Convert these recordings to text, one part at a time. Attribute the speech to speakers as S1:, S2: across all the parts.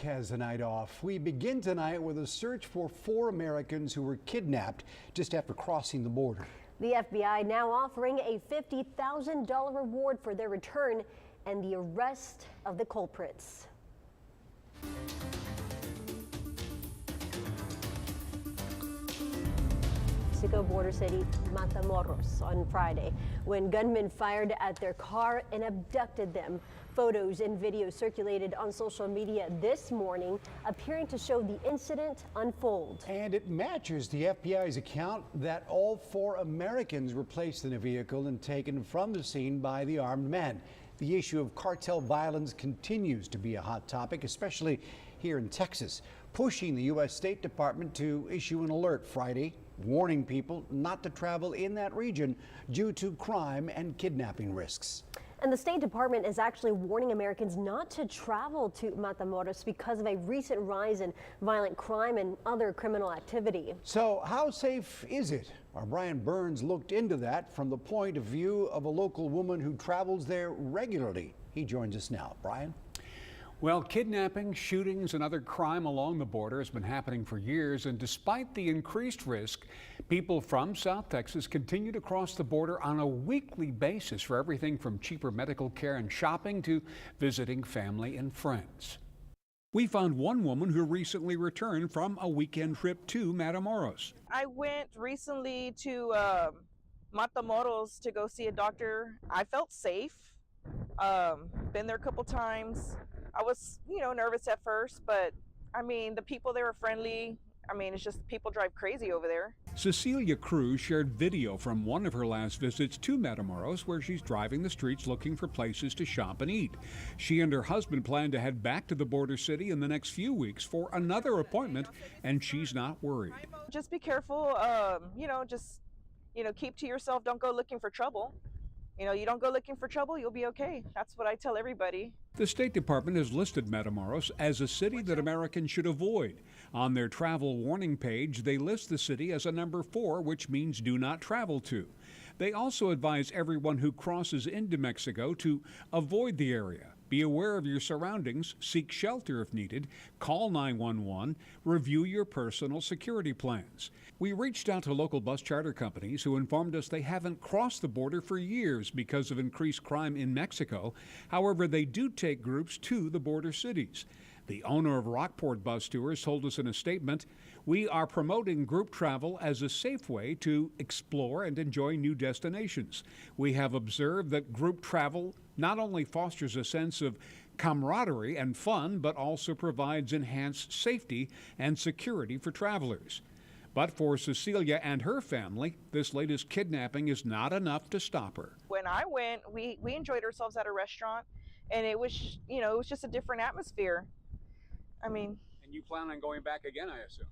S1: Has the night off. We begin tonight with a search for 4 Americans who were kidnapped just after crossing the border.
S2: The FBI now offering a $50,000 reward for their return and the arrest of the culprits. Mexico border city Matamoros on Friday when gunmen fired at their car and abducted them. Photos and videos circulated on social media this morning appearing to show the incident unfold.
S1: And it matches the FBI's account that all 4 Americans were placed in a vehicle and taken from the scene by the armed men. The issue of cartel violence continues to be a hot topic, especially here in Texas, pushing the U.S. State Department to issue an alert Friday, warning people not to travel in that region due to crime and kidnapping risks.
S2: And the State Department is actually warning Americans not to travel to Matamoros because of a recent rise in violent crime and other criminal activity.
S1: So how safe is it? Our Brian Burns looked into that from the point of view of a local woman who travels there regularly. He joins us now. Brian?
S3: Well, kidnapping, shootings, and other crime along the border has been happening for years, and despite the increased risk, people from South Texas continue to cross the border on a weekly basis for everything from cheaper medical care and shopping to visiting family and friends. We found one woman who recently returned from a weekend trip to Matamoros.
S4: I went recently to Matamoros to go see a doctor. I felt safe. Been there a couple times. I was, nervous at first, but I mean, the people there were friendly. I mean, it's just people drive crazy over there.
S3: Cecilia Cruz shared video from one of her last visits to Matamoros, where she's driving the streets looking for places to shop and eat. She and her husband plan to head back to the border city in the next few weeks for another appointment, and she's not worried.
S4: Just be careful, keep to yourself. Don't go looking for trouble. You don't go looking for trouble, you'll be okay. That's what I tell everybody.
S3: The State Department has listed Matamoros as a city that Americans should avoid. On their travel warning page, they list the city as a number 4, which means do not travel to. They also advise everyone who crosses into Mexico to avoid the area. Be aware of your surroundings, seek shelter if needed, call 911, review your personal security plans. We reached out to local bus charter companies who informed us they haven't crossed the border for years because of increased crime in Mexico. However, they do take groups to the border cities. The owner of Rockport Bus Tours told us in a statement, "We are promoting group travel as a safe way to explore and enjoy new destinations. We have observed that group travel not only fosters a sense of camaraderie and fun, but also provides enhanced safety and security for travelers." But for Cecilia and her family, this latest kidnapping is not enough to stop her.
S4: When I went, we enjoyed ourselves at a restaurant, and it was, just a different atmosphere. I mean.
S3: And you plan on going back again, I assume?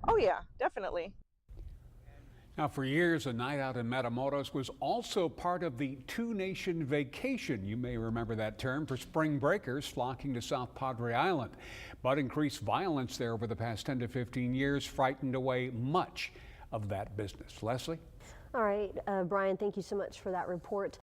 S4: Oh yeah, definitely.
S3: Now, for years, a night out in Matamoros was also part of the two-nation vacation. You may remember that term for spring breakers flocking to South Padre Island. But increased violence there over the past 10 to 15 years frightened away much of that business. Leslie?
S2: All right, Brian, thank you so much for that report.